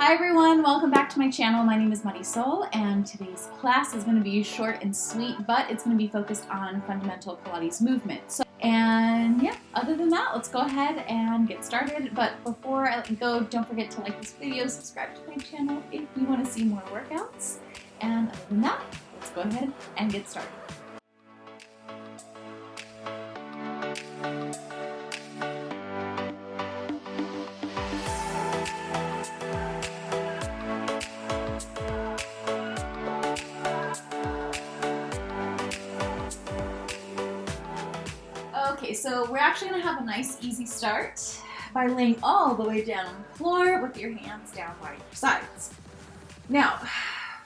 Hi everyone, welcome back to my channel. My name is Marisol and today's class is going to be short and sweet, but it's going to be focused on fundamental Pilates movement. Other than that, let's go ahead and get started. But before I let you go, don't forget to like this video, subscribe to my channel if you want to see more workouts. And other than that, let's go ahead and get started. Okay, so we're actually going to have a nice easy start by laying all the way down on the floor with your hands down by your sides. Now,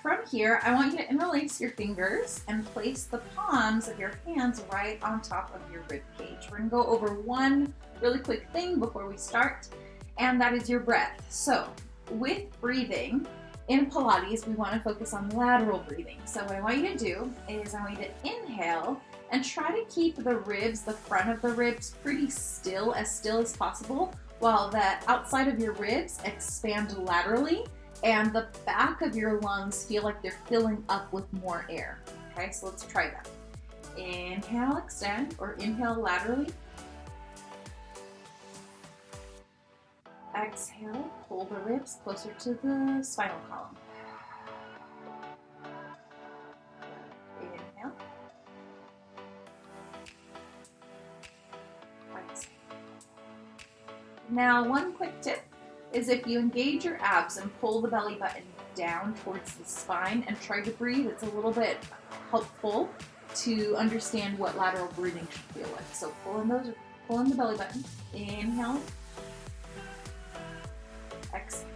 from here, I want you to interlace your fingers and place the palms of your hands right on top of your rib cage. We're going to go over one really quick thing before we start, and that is your breath. So, with breathing, in Pilates, we want to focus on lateral breathing. So what I want you to do is I want you to inhale and try to keep the ribs, the front of the ribs, pretty still as possible, while the outside of your ribs expand laterally and the back of your lungs feel like they're filling up with more air. Okay, so let's try that. Inhale, extend, or inhale laterally. Exhale, pull the ribs closer to the spinal column. Inhale. Exhale. Now, one quick tip is if you engage your abs and pull the belly button down towards the spine and try to breathe, it's a little bit helpful to understand what lateral breathing should feel like. So pull in the belly button. Inhale. Exhale.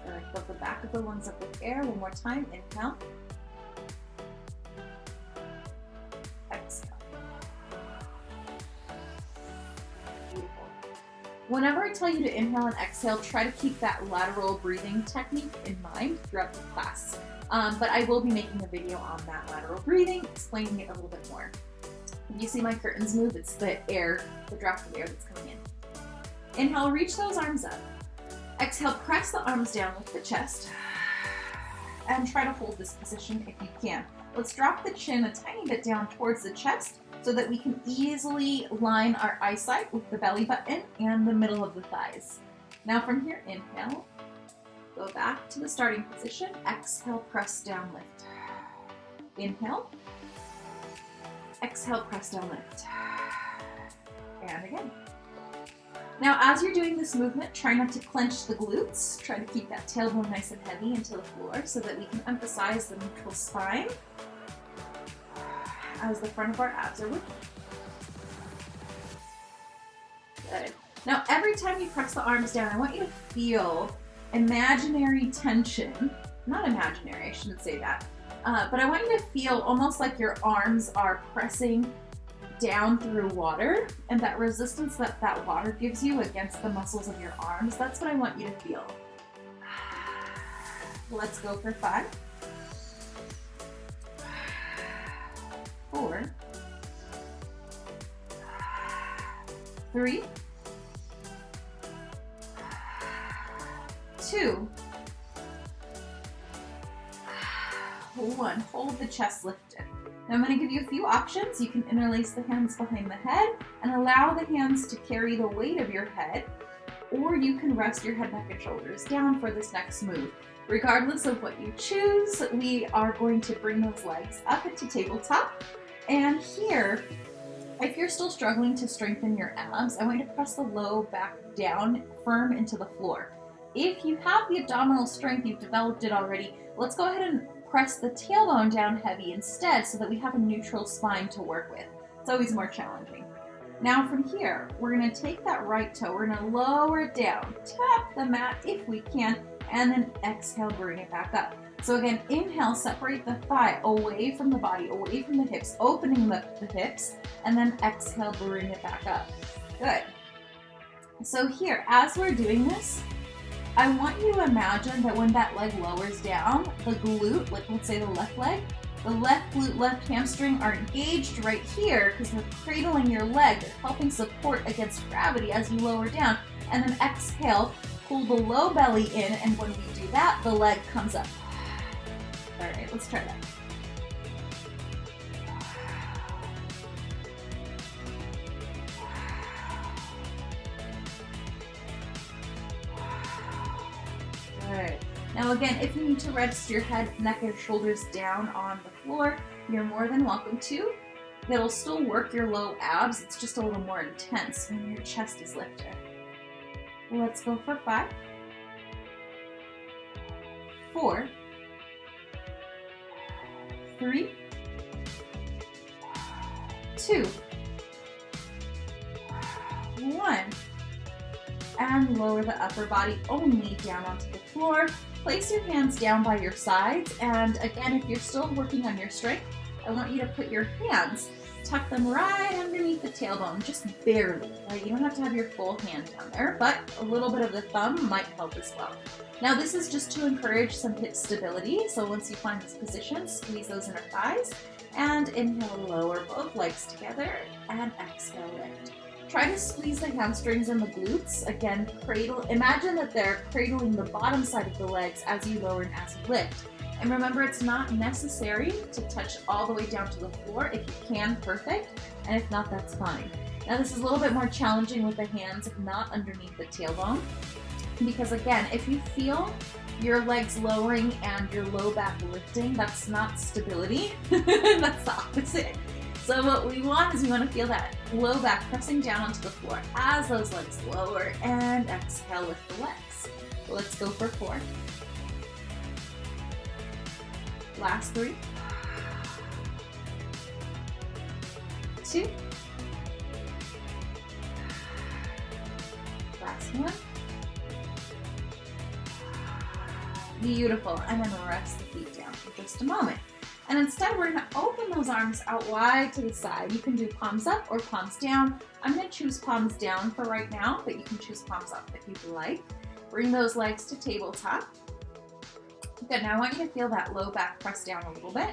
And fill the back of the lungs up with air. One more time. Inhale. Exhale. Beautiful. Whenever I tell you to inhale and exhale, try to keep that lateral breathing technique in mind throughout the class. But I will be making a video on that lateral breathing, explaining it a little bit more. When you see my curtains move, it's the air, the draft of air that's coming in. Inhale, reach those arms up. Exhale, press the arms down with the chest and try to hold this position if you can. Let's drop the chin a tiny bit down towards the chest so that we can easily line our eyesight with the belly button and the middle of the thighs. Now from here, inhale, go back to the starting position. Exhale, press down, lift. Inhale, exhale, press down, lift. And again. Now, as you're doing this movement, try not to clench the glutes. Try to keep that tailbone nice and heavy into the floor so that we can emphasize the neutral spine as the front of our abs are working. Good. Now, every time you press the arms down, I want you to feel imaginary tension. Not imaginary, I shouldn't say that. But I want you to feel almost like your arms are pressing down through water, and that resistance that water gives you against the muscles of your arms, that's what I want you to feel. Let's go for 5, 4, 3, 2, 1. Hold the chest lifted. Now I'm going to give you a few options. You can interlace the hands behind the head and allow the hands to carry the weight of your head, or you can rest your head, neck, and shoulders down for this next move. Regardless of what you choose, we are going to bring those legs up into tabletop. And here, if you're still struggling to strengthen your abs, I want you to press the low back down firm into the floor. If you have the abdominal strength, you've developed it already, let's go ahead and press the tailbone down heavy instead so that we have a neutral spine to work with. It's always more challenging. Now from here, we're going to take that right toe, we're going to lower it down, tap the mat if we can, and then exhale, bring it back up. So again, inhale, separate the thigh away from the body, away from the hips, opening the hips, and then exhale, bring it back up. Good. So here, as we're doing this, I want you to imagine that when that leg lowers down, the glute, like let's say the left leg, The left glute, left hamstring are engaged right here because they're cradling your leg. They're helping support against gravity as you lower down. And then exhale, Pull the low belly in, and when we do that, the leg comes up. All right, let's try that. All right. Now again, if you need to rest your head, neck, and shoulders down on the floor, you're more than welcome to. That'll still work your low abs. It's just a little more intense when your chest is lifted. Let's go for 5, 4, 3, 2, 1. And lower the upper body only down onto the floor. Place your hands down by your sides. And again, if you're still working on your strength, I want you to put your hands, tuck them right underneath the tailbone, just barely, right? You don't have to have your full hand down there, but a little bit of the thumb might help as well. Now this is just to encourage some hip stability. So once you find this position, squeeze those inner thighs and inhale, lower both legs together and exhale, lift. Try to squeeze the hamstrings and the glutes. Again, imagine that they're cradling the bottom side of the legs as you lower and as you lift. And remember, it's not necessary to touch all the way down to the floor. If you can, perfect. And if not, that's fine. Now this is a little bit more challenging with the hands not underneath the tailbone. Because again, if you feel your legs lowering and your low back lifting, that's not stability. That's the opposite. So what we want is we want to feel that low back pressing down onto the floor as those legs lower, and exhale, lift the legs. Let's go for 4. Last 3, 2, last 1. Beautiful. And then rest the feet down for just a moment. And instead, we're going to open those arms out wide to the side. You can do palms up or palms down. I'm going to choose palms down for right now, but you can choose palms up if you'd like. Bring those legs to tabletop. Good, now I want you to feel that low back press down a little bit.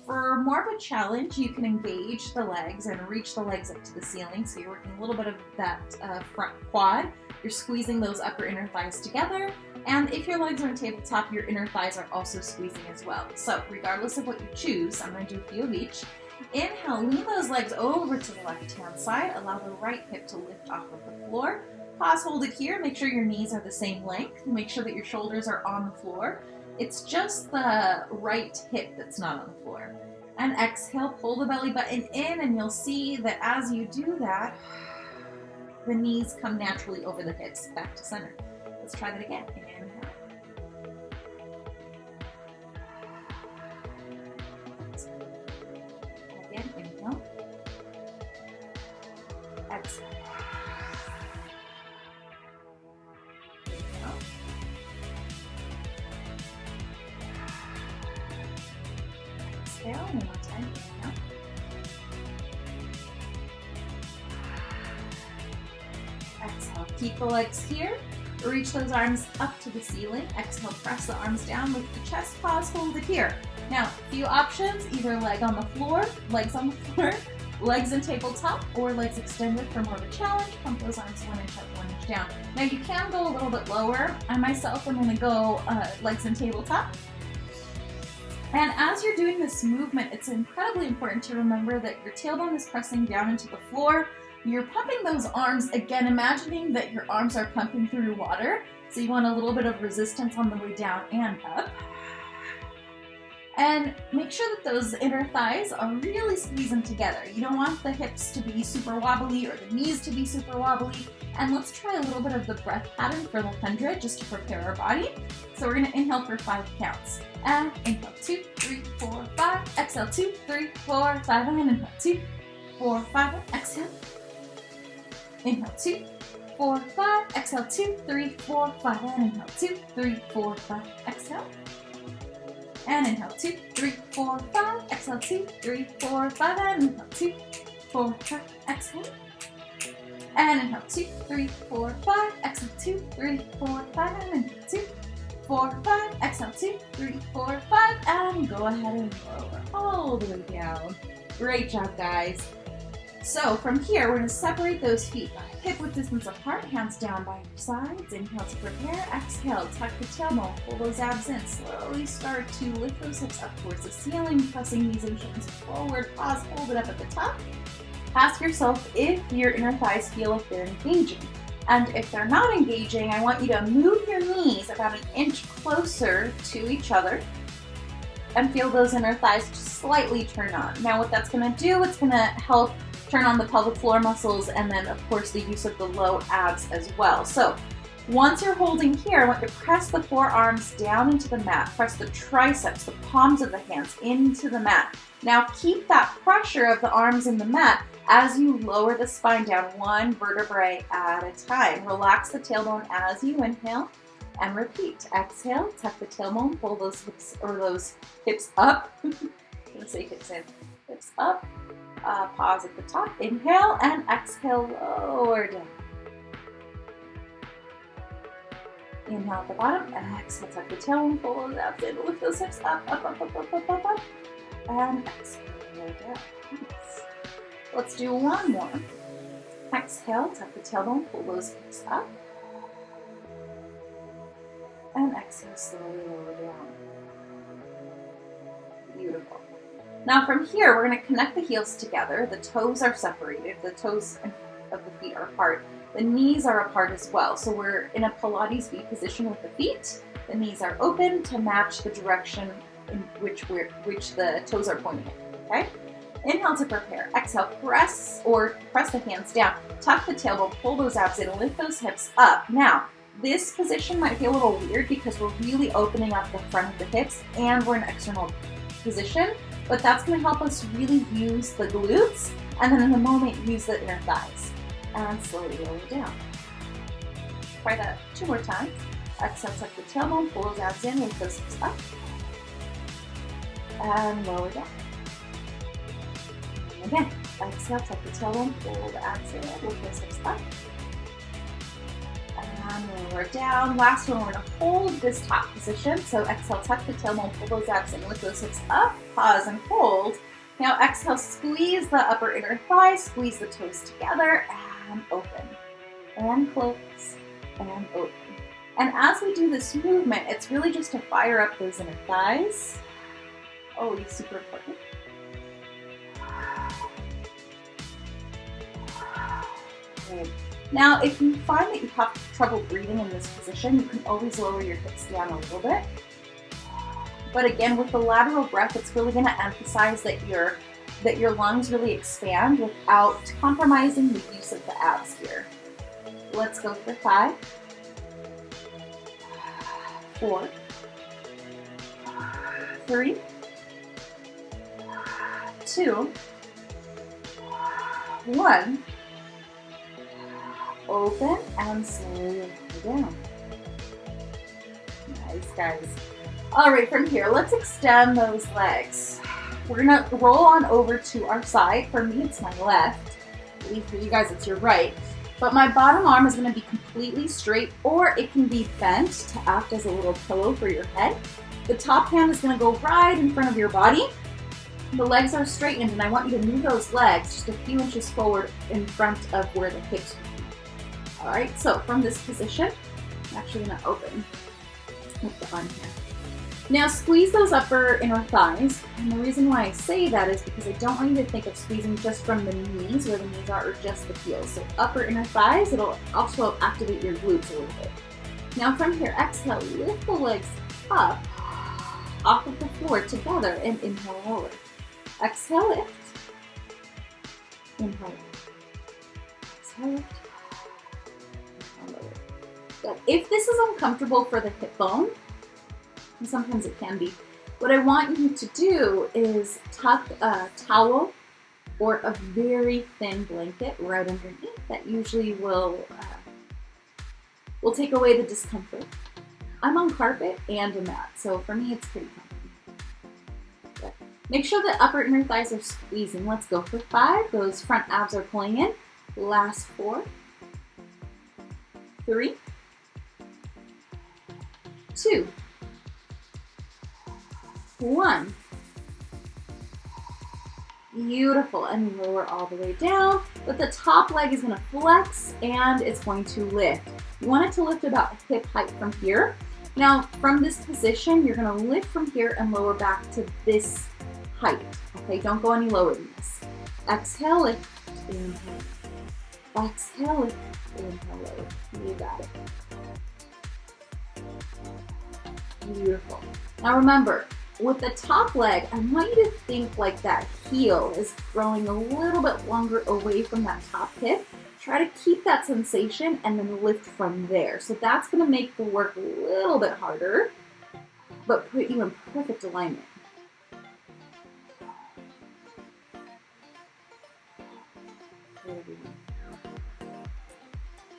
For more of a challenge, you can engage the legs and reach the legs up to the ceiling. So you're working a little bit of that front quad. You're squeezing those upper inner thighs together. And if your legs are on tabletop, your inner thighs are also squeezing as well. So regardless of what you choose, I'm going to do a few of each. Inhale, lean those legs over to the left-hand side. Allow the right hip to lift off of the floor. Pause, hold it here. Make sure your knees are the same length. Make sure that your shoulders are on the floor. It's just the right hip that's not on the floor. And exhale, pull the belly button in, and you'll see that as you do that, the knees come naturally over the hips, back to center. Let's try that again. Inhale. Again, inhale. Exhale. Inhale. Exhale. One more time. Inhale. Exhale. Keep the legs here. Reach those arms up to the ceiling. Exhale, press the arms down, lift the chest, pause, hold it here. Now, a few options, either leg on the floor, legs on the floor, legs in tabletop, or legs extended for more of a challenge. Pump those arms 1 inch up, 1 inch down. Now you can go a little bit lower. I myself am gonna go legs in tabletop. And as you're doing this movement, it's incredibly important to remember that your tailbone is pressing down into the floor. You're pumping those arms, again, imagining that your arms are pumping through water. So you want a little bit of resistance on the way down and up. And make sure that those inner thighs are really squeezing together. You don't want the hips to be super wobbly or the knees to be super wobbly. And let's try a little bit of the breath pattern for the 100 just to prepare our body. So we're gonna inhale for 5 counts. And inhale, 2, 3, 4, 5. Exhale, 2, 3, 4, 5. And inhale, 2, 4, 5. Exhale. Inhale, 2, 4, 5. Exhale, 2, 3, 4, 5. And inhale, 2, 3, 4, 5. Exhale. And inhale, 2, 3, 4, 5. Exhale, 2, 3, 4, 5. And inhale, 2, 4, 5. Exhale. And inhale, 2, 3, 4, 5. Exhale, 2, 3, 4, 5. And inhale, 2, 4, 5. Exhale, 2, 3, 4, 5. And go ahead and lower all the way down. Great job, guys. So from here, we're going to separate those feet hip width distance apart, hands down by your sides. Inhale to prepare. Exhale, tuck the tailbone, pull those abs in. Slowly start to lift those hips up towards the ceiling, pressing knees and shins forward. Pause, hold it up at the top. Ask yourself if your inner thighs feel like they're engaging. And if they're not engaging, I want you to move your knees about an inch closer to each other and feel those inner thighs just slightly turn on. Now what that's going to do, it's going to help turn on the pelvic floor muscles and then of course the use of the low abs as well. So once you're holding here, I want you to press the forearms down into the mat. Press the triceps, the palms of the hands into the mat. Now keep that pressure of the arms in the mat as you lower the spine down one vertebrae at a time. Relax the tailbone as you inhale and repeat. Exhale, tuck the tailbone, pull those hips or those hips up. I'm gonna say hips in, hips up. Pause at the top, inhale, and exhale, lower down. Inhale at the bottom, and exhale, tuck the tailbone, pull those abs in, lift those hips up, up, up, up, up, up, up, up, and exhale, lower down. Nice. Let's do one more. Exhale, tuck the tailbone, pull those hips up, and exhale, slowly lower down. Beautiful. Now from here, we're going to connect the heels together. The toes are separated. The toes of the feet are apart. The knees are apart as well. So we're in a Pilates V position with the feet. The knees are open to match the direction in which the toes are pointing in, okay? Inhale to prepare. Exhale, press the hands down. Tuck the tailbone, pull those abs in, lift those hips up. Now, this position might feel a little weird because we're really opening up the front of the hips and we're in an external position. But that's going to help us really use the glutes, and then in a moment use the inner thighs. And slowly lower down. Try that 2 more times. Exhale, tuck the tailbone, pull those abs in, lift those hips up. And lower down. And again, exhale, tuck the tailbone, pull the abs in, lift those hips up. And lower down. Last one, we're going to hold this top position. So exhale, tuck the tailbone, pull those abs in, lift those hips up, pause and hold. Now exhale, squeeze the upper inner thigh, squeeze the toes together, and open. And close, and open. And as we do this movement, it's really just to fire up those inner thighs. Always super important. Okay. Now, if you find that you have trouble breathing in this position, you can always lower your hips down a little bit. But again, with the lateral breath, it's really going to emphasize that your lungs really expand without compromising the use of the abs here. Let's go for 5, 4, 3, 2, 1. Open and slowly lower down. Nice, guys. All right, from here, let's extend those legs. We're gonna roll on over to our side. For me, it's my left. I believe for you guys, it's your right. But my bottom arm is gonna be completely straight, or it can be bent to act as a little pillow for your head. The top hand is gonna go right in front of your body. The legs are straightened, and I want you to move those legs just a few inches forward in front of where the hips would be. All right, so from this position, I'm actually gonna open with the arm here. Now squeeze those upper inner thighs, and the reason why I say that is because I don't want you to think of squeezing just from the knees, where the knees are, or just the heels. So upper inner thighs, it'll also activate your glutes a little bit. Now from here, exhale, lift the legs up off of the floor together, and inhale, lower. Exhale, lift. Inhale, exhale, lift. Good. If this is uncomfortable for the hip bone, and sometimes it can be, what I want you to do is tuck a towel or a very thin blanket right underneath. That usually will take away the discomfort. I'm on carpet and a mat, so for me it's pretty comfortable. Good. Make sure the upper inner thighs are squeezing. Let's go for 5. Those front abs are pulling in. Last 4, 3, 2, 1. Beautiful, and lower all the way down. But the top leg is gonna flex and it's going to lift. You want it to lift about hip height from here. Now, from this position, you're gonna lift from here and lower back to this height. Okay, don't go any lower than this. Exhale, lift, inhale. Exhale, lift, inhale, lower. You got it. Beautiful. Now remember, with the top leg, I want you to think like that heel is growing a little bit longer away from that top hip. Try to keep that sensation and then lift from there. So that's going to make the work a little bit harder, but put you in perfect alignment.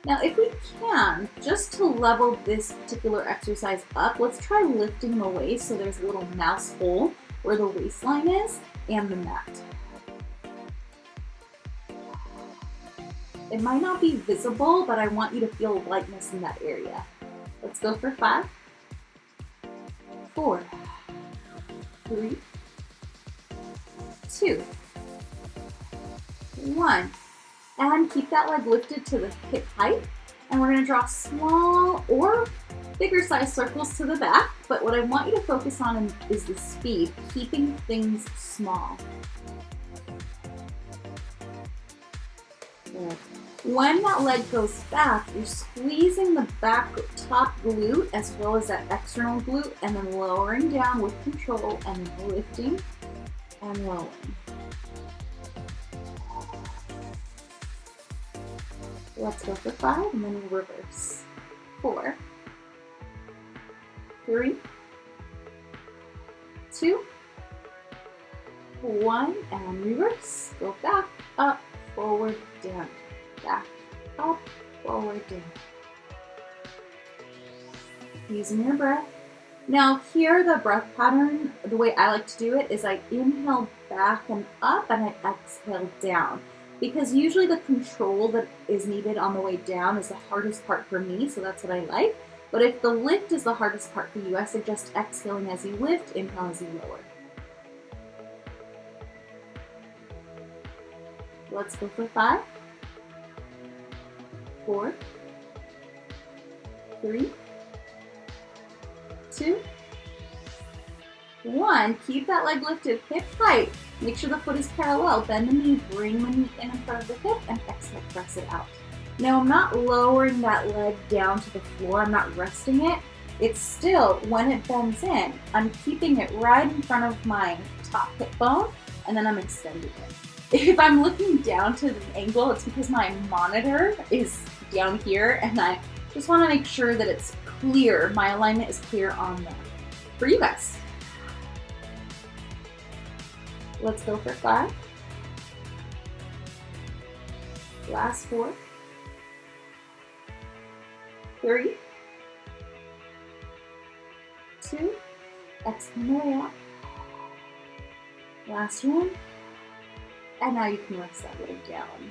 Now, if we can, just to level this particular exercise up, let's try lifting the waist so there's a little mouse hole where the waistline is and the mat. It might not be visible, but I want you to feel lightness in that area. Let's go for 5, 4, 3, 2, 1. And keep that leg lifted to the hip height. And we're gonna draw small or bigger size circles to the back. But what I want you to focus on is the speed, keeping things small. Good. When that leg goes back, you're squeezing the back top glute as well as that external glute, and then lowering down with control and lifting and lowering. Let's go for 5 and then we'll reverse. 4, 3, 2, 1, and reverse. Go back, up, forward, down. Back, up, forward, down. Using your breath. Now here, the breath pattern, the way I like to do it is I inhale back and up and I exhale down. Because usually the control that is needed on the way down is the hardest part for me, so that's what I like. But if the lift is the hardest part for you, I suggest exhaling as you lift, inhale as you lower. Let's go for 5, 4, 3, 2, 1. Keep that leg lifted, hip height. Make sure the foot is parallel. Bend the knee, bring the knee in front of the hip, and exhale, press it out. Now, I'm not lowering that leg down to the floor. I'm not resting it. It's still, when it bends in, I'm keeping it right in front of my top hip bone, and then I'm extending it. If I'm looking down to the angle, it's because my monitor is down here, and I just want to make sure that it's clear. My alignment is clear on that. For you guys. Let's go for 5. Last 4. 3. 2. Exhale the way out. Last one. And now you can rest that leg down.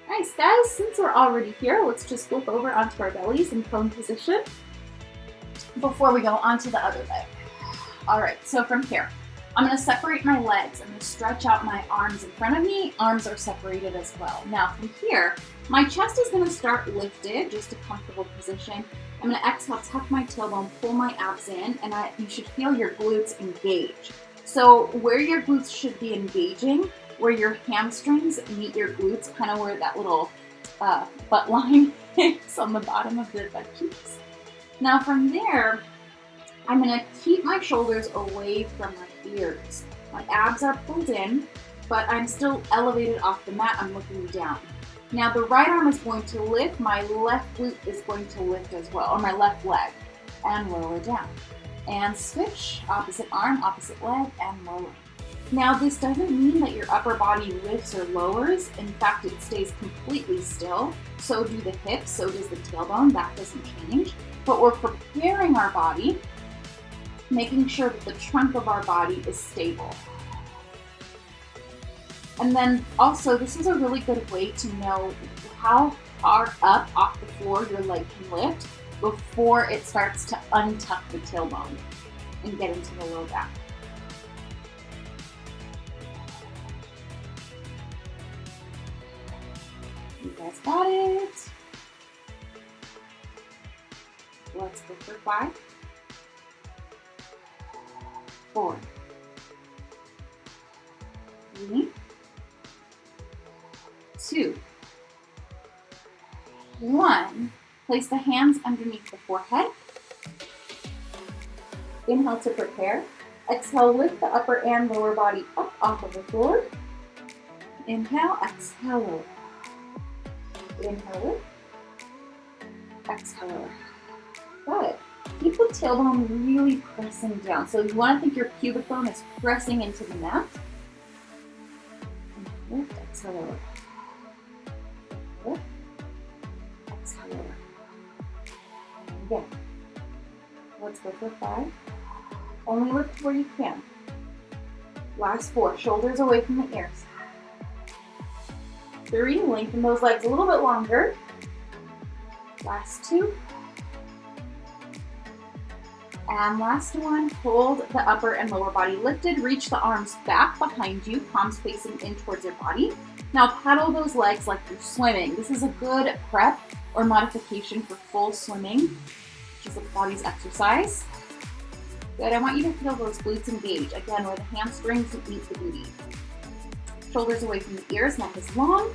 Nice, guys. Since we're already here, let's just flip over onto our bellies in prone position before we go onto the other leg. All right, so from here, I'm going to separate my legs. I'm going to stretch out my arms in front of me. Arms are separated as well. Now from here, my chest is going to start lifted, just a comfortable position. I'm going to exhale, tuck my tailbone, pull my abs in, and you should feel your glutes engage. So where your glutes should be engaging, where your hamstrings meet your glutes, kind of where that little butt line is on the bottom of the butt cheeks. Now from there, I'm going to keep my shoulders away from my ears. My abs are pulled in, but I'm still elevated off the mat. I'm looking down. Now the right arm is going to lift. My left glute is going to lift as well, or my left leg, and lower down. And switch, opposite arm, opposite leg, and lower. Now this doesn't mean that your upper body lifts or lowers. In fact, it stays completely still. So do the hips, so does the tailbone. That doesn't change. But we're preparing our body, making sure that the trunk of our body is stable. And then also, this is a really good way to know how far up off the floor your leg can lift before it starts to untuck the tailbone and get into the low back. got it. Let's go for 5, 4, 3, 2, 1. Place the hands underneath the forehead. Inhale to prepare. Exhale, lift the upper and lower body up off of the floor. Inhale, exhale, lower. Inhale, lift. Exhale, lower. Good. Keep the tailbone really pressing down. So you want to think your pubic bone is pressing into the mat. Lift, exhale, lower. Lift, exhale, lower. Again. Let's go for 5. Only lift where you can. Last 4, shoulders away from the ears. 3, lengthen those legs a little bit longer. Last 2. And last 1, hold the upper and lower body lifted. Reach the arms back behind you, palms facing in towards your body. Now paddle those legs like you're swimming. This is a good prep or modification for full swimming, which is the Pilates exercise. Good, I want you to feel those glutes engage, again, where the hamstrings meet the booty. Shoulders away from the ears, neck is long,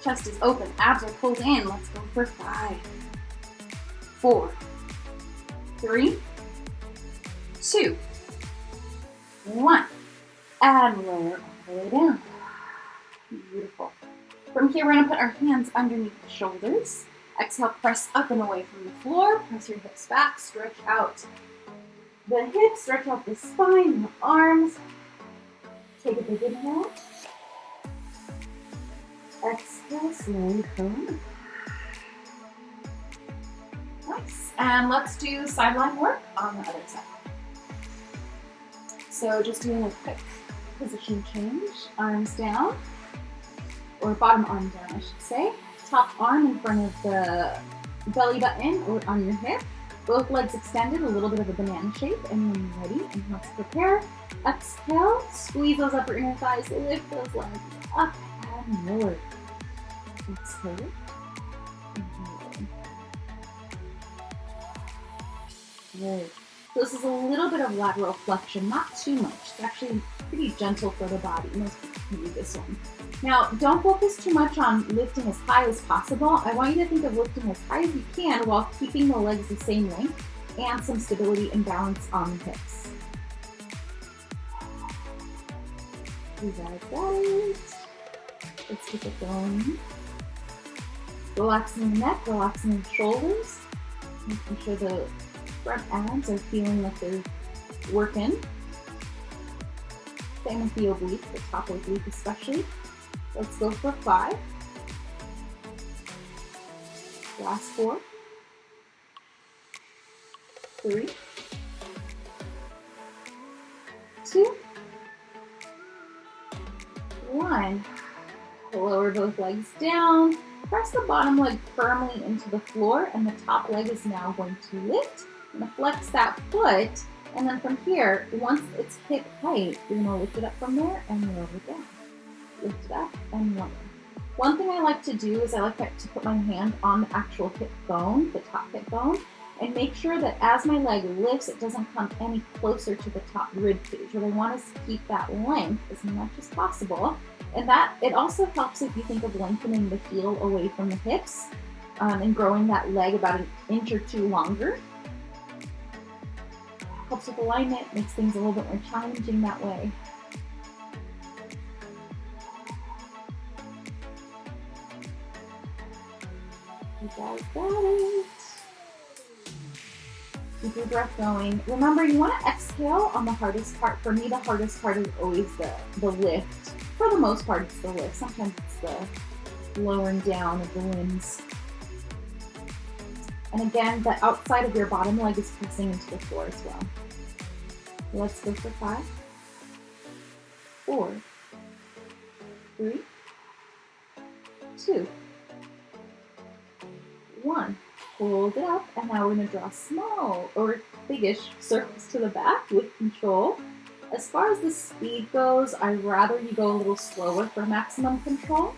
chest is open, abs are pulled in. Let's go for 5, 4, 3, 2, 1. And lower all the way down. Beautiful. From here, we're going to put our hands underneath the shoulders. Exhale, press up and away from the floor. Press your hips back, stretch out the hips, stretch out the spine, the arms. Take a big inhale. Exhale, slowly come. Nice. And let's do sideline work on the other side. So just doing a quick position change. Arms down, or bottom arm down, I should say. Top arm in front of the belly button or on your hip. Both legs extended, a little bit of a banana shape. And when you're ready, inhale to prepare. Exhale, squeeze those upper inner thighs, lift those legs up and lower. Exhale. Inhale. Good. So this is a little bit of lateral flexion, not too much. It's actually pretty gentle for the body. Most people can do this one. Now, don't focus too much on lifting as high as possible. I want you to think of lifting as high as you can while keeping the legs the same length and some stability and balance on the hips. You guys got it. Let's keep it going. Relaxing the neck, relaxing the shoulders, making sure the front abs are feeling like they're working. Same with the oblique, the top oblique especially. Let's go for 5. Last 4. 3. 2. 1. Lower both legs down. Press the bottom leg firmly into the floor, and the top leg is now going to lift. I'm going to flex that foot, and then from here, once it's hip height, you're going to lift it up from there and lower it down. Lift it up and lower. One thing I like to do is I like to put my hand on the actual hip bone, the top hip bone, and make sure that as my leg lifts, it doesn't come any closer to the top rib cage. What I want is to keep that length as much as possible. And that, it also helps if you think of lengthening the heel away from the hips and growing that leg about an inch or 2 longer. Helps with alignment, makes things a little bit more challenging that way. You guys got it. Keep your breath going. Remember, you want to exhale on the hardest part. For me, the hardest part is always the lift. For the most part, it's the lift. Sometimes it's the lowering down of the limbs. And again, the outside of your bottom leg is pressing into the floor as well. Let's go for 5, 4, 3, 2, 1. Hold it up, and now we're going to draw small or biggish circles to the back with control. As far as the speed goes, I'd rather you go a little slower for maximum control.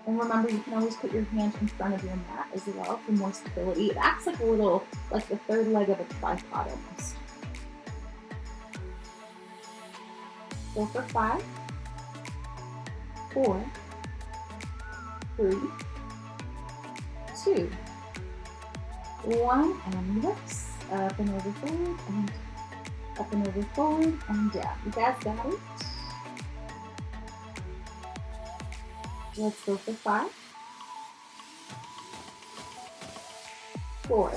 And remember, you can always put your hand in front of your mat as well for more stability. It acts like a little, like the third leg of a tripod almost. Go for 5, 4, 3, 2, 1, and lifts. Up and over forward, and up and over forward, and down. You guys got it? Let's go for 5, 4,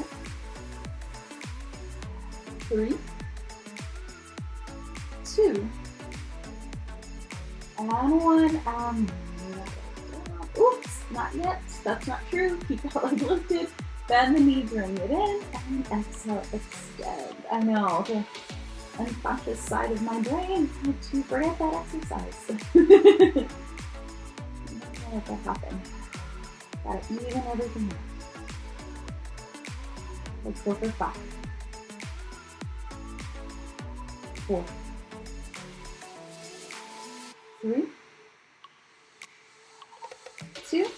3, 2, and 1, and oops, not yet, that's not true. Keep that leg lifted, bend the knee, bring it in, and exhale, extend. I know, the unconscious side of my brain had to forget that exercise. Let that happen. Gotta even everything out. Let's go for 5, 4, 3, 2,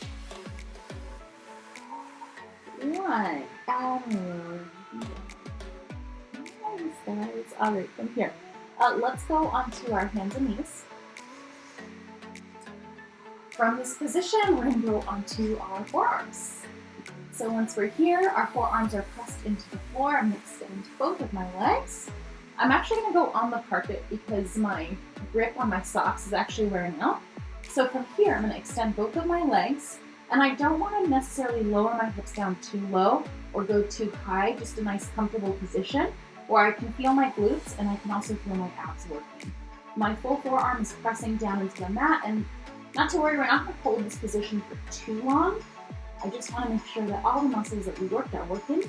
1. Nice, guys. All right, from here, let's go onto our hands and knees. From this position, we're going to go onto our forearms. So once we're here, our forearms are pressed into the floor. I'm going to extend both of my legs. I'm actually going to go on the carpet because my grip on my socks is actually wearing out. So from here, I'm going to extend both of my legs, and I don't want to necessarily lower my hips down too low or go too high, just a nice comfortable position where I can feel my glutes and I can also feel my abs working. My full forearm is pressing down into the mat, and not to worry, we're not going to hold this position for too long. I just want to make sure that all the muscles that we worked are working.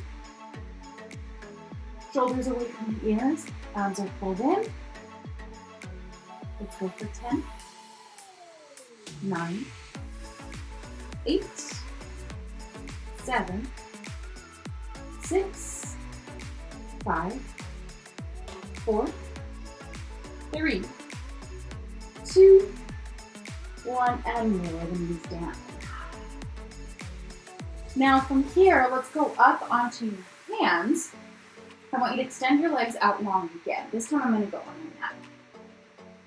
Shoulders away from the ears, arms are pulled in. Let's go for 10, 9, 8, 7, 6, 5, 4, 3, 2, 1, and lower the knees down. Now from here, let's go up onto your hands. I want you to extend your legs out long again. This time I'm going to go on the mat.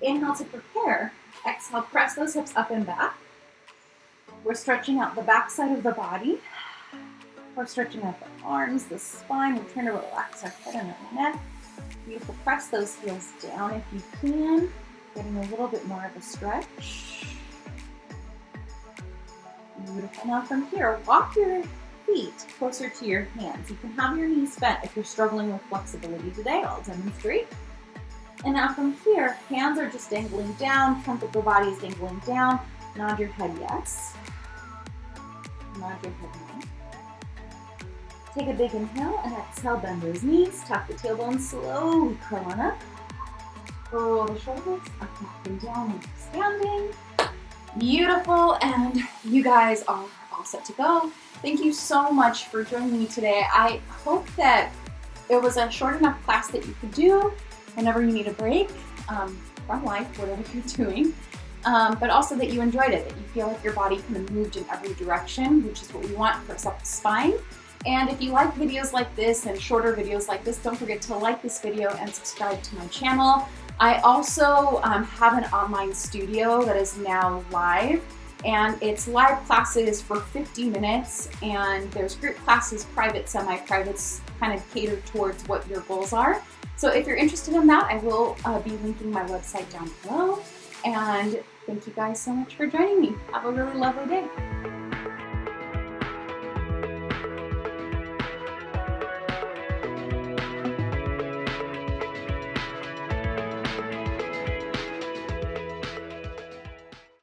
Inhale to prepare. Exhale, press those hips up and back. We're stretching out the back side of the body. We're stretching out the arms, the spine. We're trying to relax our head and our neck. Beautiful. Press those heels down if you can. Getting a little bit more of a stretch. Beautiful. Now from here, walk your feet closer to your hands. You can have your knees bent if you're struggling with flexibility today. I'll demonstrate. And now from here, hands are just dangling down, trunk of the body is dangling down. Nod your head yes. Nod your head no. Take a big inhale and exhale, bend those knees, tuck the tailbone, slowly curl on up. Roll the shoulders up and down and expanding. Beautiful, and you guys are all set to go. Thank you so much for joining me today. I hope that it was a short enough class that you could do whenever you need a break from life, whatever you're doing, but also that you enjoyed it, that you feel like your body kind of moved in every direction, which is what we want for a supple spine. And if you like videos like this and shorter videos like this, don't forget to like this video and subscribe to my channel. I also have an online studio that is now live, and it's live classes for 50 minutes, and there's group classes, private, semi-privates, kind of catered towards what your goals are. So if you're interested in that, I will be linking my website down below. And thank you guys so much for joining me. Have a really lovely day.